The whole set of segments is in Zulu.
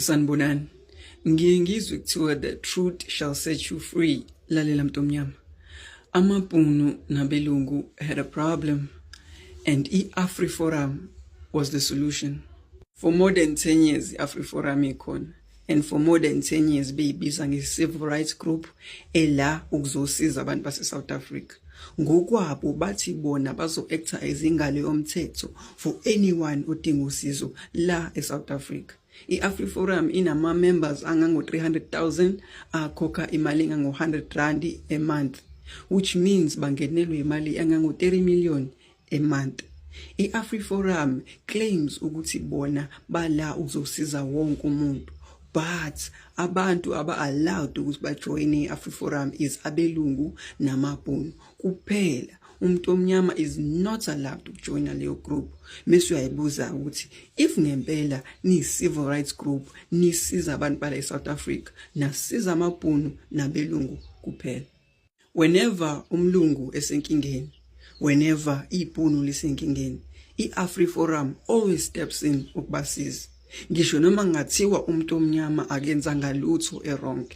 Sanibonani. Ngiye ngizwe kuthiwa the truth shall set you free. Lalela mntomnyama. AmaBhunu nabelungu had a problem and i-AfriForum was the solution. For more than 10 years i-AfriForum ikhona, and for more than 10 years beyibiza nge-civil rights group ela ukuzosiza abantu base-South Africa. Ngokwabo bathi bona bazo-acta as ingalo yomthetho for anyone odinga usizo la e-South Africa. I-AfriForum inama-members angango-300,000 akhokha imali engango-100 rand a month, which means bangenelwe imali engango-30 million a month. I-AfriForum claims ukuthi bona bala ukuzosiza wonke umuntu, but abantu aba-allowed ukuthi bajoyine i-AfriForum is abelungu namaBhunu kuphela. Umuntu omnyama is not allowed to join leyo group. Mase uyayibuza ukuthi if ngempela ni-civil rights group nisiza abantu bala e-South Africa nasiza amaBhunu nabelungu kuphela. Whenever umlungu esenkingeni, whenever iBhunu lisenkingeni, i-AfriForum always steps in ukubasiza. Ngisho noma ngathiwa umuntu omnyama akenza ngalutho errong,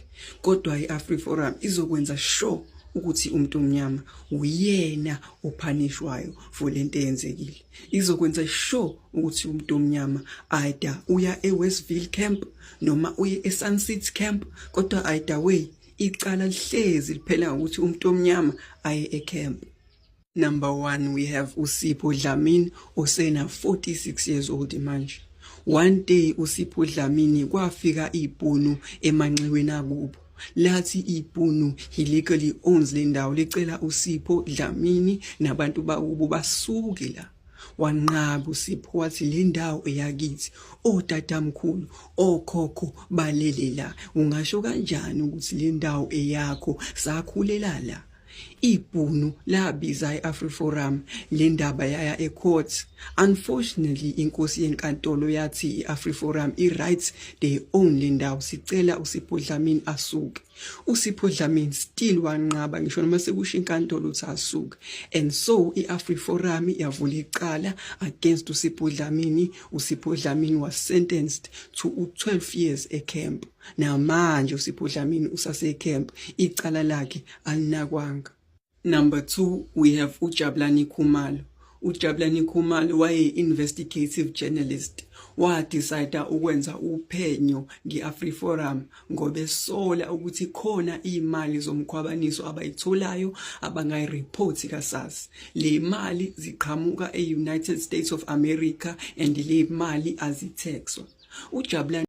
kodwa i-AfriForum izokwenza sure ukuthi umuntu omnyama uyena ophanishwayo for lento eyenzekile. Izokwenza sure ukuthi umuntu omnyama either uya eWestville camp noma uye eSunset camp, kodwa either way icala lihlezi liphela ukuthi umuntu omnyama aye ecamp. Number 1, we have uSipho Dlamini osena 46 years old manje. One day uSipho Dlamini kwafika iBhunu emanxiweni akubo. Lathi iBhunu illegally owns le ndawo, licela uSipho Dlamini nabantu bakubo basuke la. Wanqaba uSipho wathi le ndawo eyakithi, otatamkhulu okhokho balele la. Ungasho kanjani ukuthi le ndawo eyakho sakhulela la? iBhunu labiza i-AfriForum le ndaba yaya ecourt. Unfortunately inkosi yenkantolo yathi i-AfriForum i-rights they own le ndawo, sicela uSipho Dlamini asuke. uSipho Dlamini still wanqaba ngisho noma sekusho inkantolo ukuthi asuke, and so i-AfriForum yavula icala against uSipho Dlamini. uSipho Dlamini was sentenced to 12 years ecamp. Namanje uSipho Dlamini usase camp, icala lakhe alinakwanga. Number 2, we have uJabulani Khumalo. uJabulani Khumalo waye-investigative journalist. Wadecide ukwenza uphenyo nge-AfriForum ngoba esola ukuthi khona imali zomkhwabaniso abayitholayo abangayireport kasasi. Le mali ziqhamuka e-United States of America and le mali azitaxwa. uJabulani